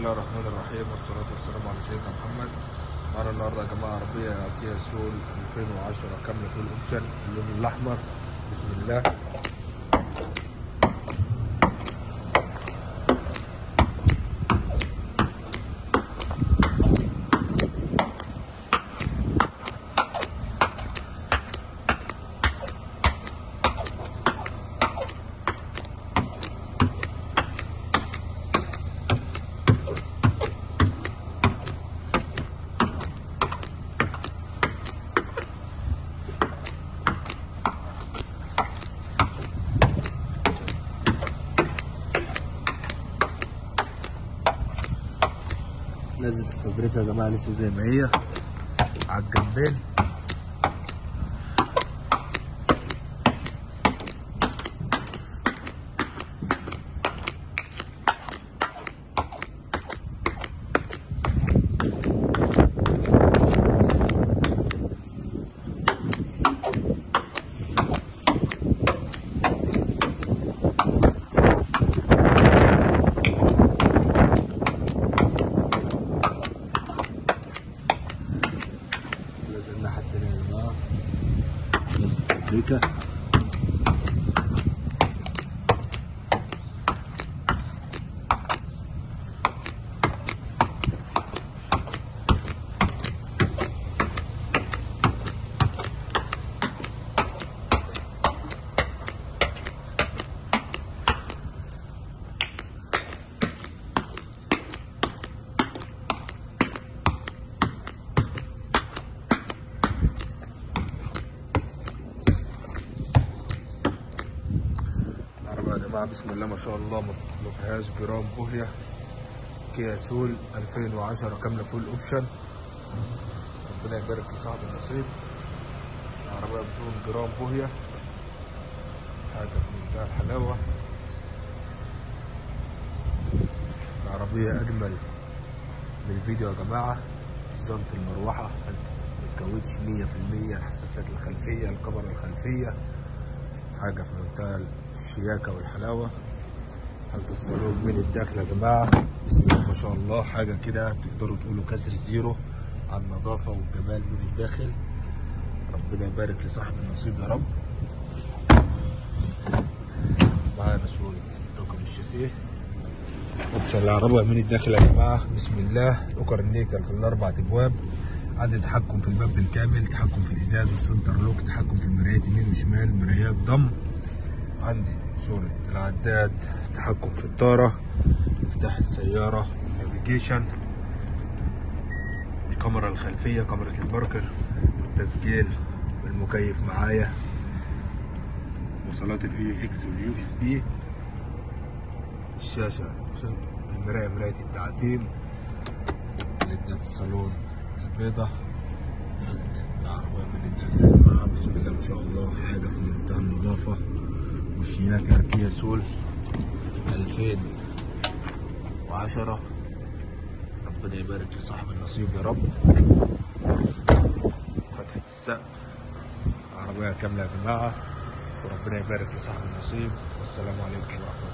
الله الرحمن الرحيم والصلاة والسلام على سيدنا محمد. معانا النهارده يا جماعة عربية كيا سول 2010 كاملة فول اوبشن اللون الأحمر. بسم الله. نزلت الفابريكا يا جماعة لسه زي ما هي على الجنبين. الناحية التانية يا جماعة نزلت الفابريكا. يا جماعة بسم الله ما شاء الله ما فيهاش جرام بوهية. كيا سول 2010 كاملة فول اوبشن. ربنا يبارك لصاحب النصيب. العربية بدون جرام بوهية، حاجة في منتهى الحلاوة. العربية أجمل من الفيديو يا جماعة. جنط المروحة، الكاوتش 100%، الحساسات الخلفية، الكاميرا الخلفية، حاجة في منتهى الشياكة والحلاوة. حالة الصالون من الداخل يا جماعة بسم الله ما شاء الله، حاجة كده تقدروا تقولوا كسر زيرو على النظافة والجمال من الداخل. ربنا يبارك لصاحب النصيب يا رب. معانا صورة رقم الشاسيه اوبشن العربية من الداخل يا جماعة بسم الله. لوكر النيكل في الأربع أبواب، عندي تحكم في الباب بالكامل، تحكم في الإزاز والسنتر لوك، تحكم في المرايات يمين وشمال، مرايات ضم. عندي صورة العداد، تحكم في الطارة، مفتاح السيارة، نافيجيشن، الكاميرا الخلفية، كاميرا الباركر، والتسجيل، والمكيف معايا، وصلات اليو اكس واليو اس بي، الشاشة، المراية مراية التعتيم، ليدات الصالون البيضة. حالة العربية من الداخل يا جماعة بسم الله ما شاء الله، حاجة في منتهى النظافة والشياكة. كيا سول 2010. ربنا يبارك لصاحب النصيب يا رب. فتحة السقف، عربية كاملة يا جماعة، وربنا يبارك لصاحب النصيب. والسلام عليكم ورحمة الله.